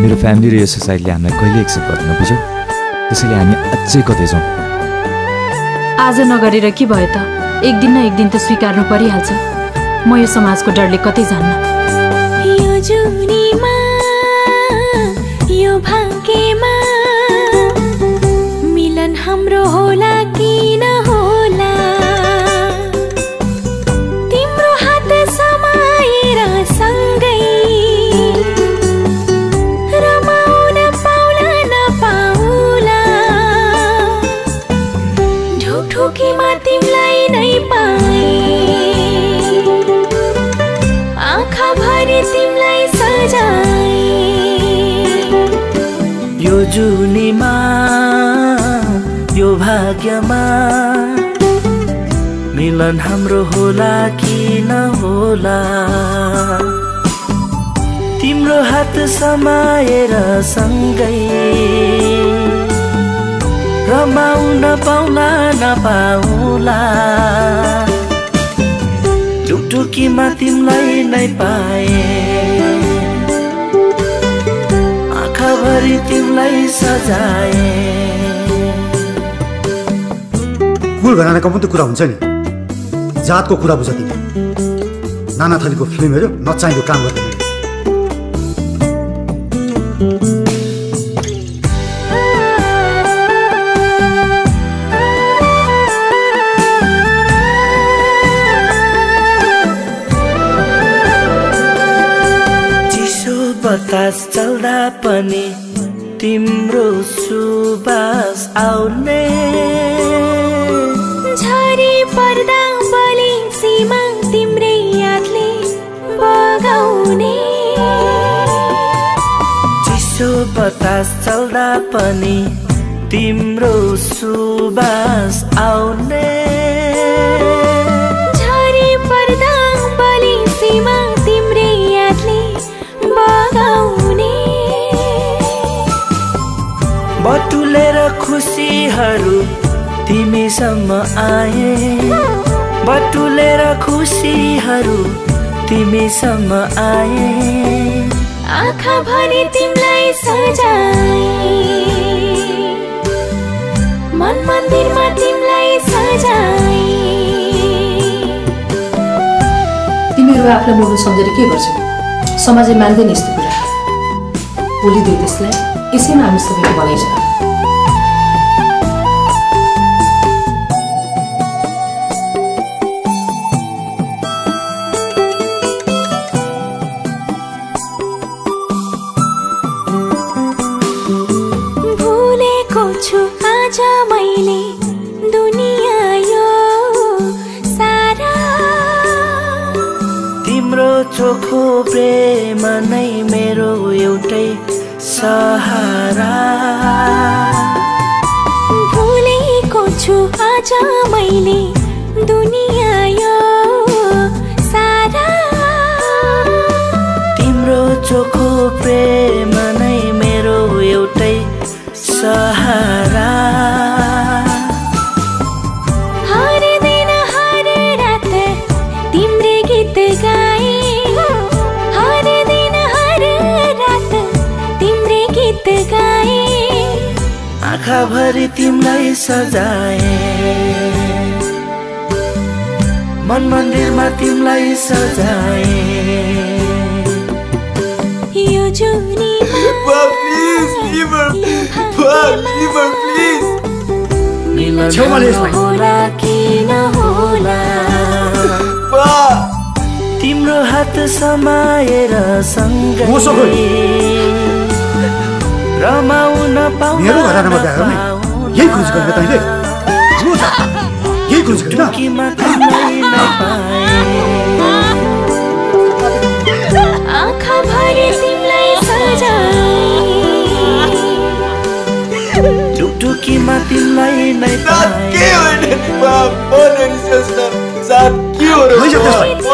मेरो फ्यामिली र यो सोसाइटीले हामीलाई कहिले एक्सेप्ट गर्दैन बुझ्यौ त्यसैले हामी अझै कतै जाउँ आज नगरेर के भयो त एक दिन न एक दिन त स्वीकार्नु परिहाल्छ म यो समाजको डरले कतै जान्न यो जुनीमा यो भाग्यमा मिलन हाम्रो होला कि नहोला तिम्रो हात समाएर सँगै रमाउन पाउला नपाउला ढुकढुकीमा तिमीलाई नै पाए आँखाभरि तिमीलाई सजाए यो जुनीमा यो भाग्यमा मिलन हाम्रो होला कि नहोला तिम्रो हात समाएर सँगै रमाउन पाउला नपाउला टुकटुकीमा तिमीलाई नै पाए आँखाभरि तिमीलाई सजाए कुल घरानाको पनि त कुरा हुन्छ नि जातको कुरा बुझ तिमी नाना थरीको फिल्म हेऱ्यो नचाहिँदो काम गर्दैन बतास चल्दा पनि तिम्रो सुबास आउने झरी पर्दा बलिसीमा तिम्रै यादले बगाउने चिसो बतास चल्दा पनि तिम्रो सुबास आउने झरी पर्दा बलिसीमा तिम्रै यादले बगाउने बटुलेर खुसीहरू तिमीसम्म आए बटुलेर खुसीहरू तिमीसम्म आए आँखाभरि तिमीलाई सजाए मन मन्दिरमा तिमीलाई सजाए तिमीहरू आफ्नो बोल्नु सम्झेर के गर्छौ समाजले मान्दैन यस्तो कुरा बोलिदियो त्यसलाई यसैमा हामी सबैको भलाइ छ भुलेको छु आज मैले दुनिया यो सारा तिम्रो चोखो प्रेम नै मेरो एउटै सहारा भुलेको छु आज मैले दुनिया यो सारा तिम्रो चोखो प्रेम नै मेरो एउटै सहारा हर दिन हर रात तिम्रै गीत गाए हर दिन हर रात तिम्रै गीत गाए आँखाभरि तिमीलाई सजाए मन मन्दिरमा तिमीलाई सजाए यो जुनीमा मिलन होला कि नहोला तिम्रो हात समाएर सँगै रमाउन मेरो घरानामा बिहा गर्ने यही खोज गर्ने तैँले यही खोज टुकीमा तिमीलाई नपाए आँखाभरि तिमीलाई सजाए टुकीमा तिमीलाई नै पाए के हो नि बाप ओ नरी सिस्टर साथ के हो र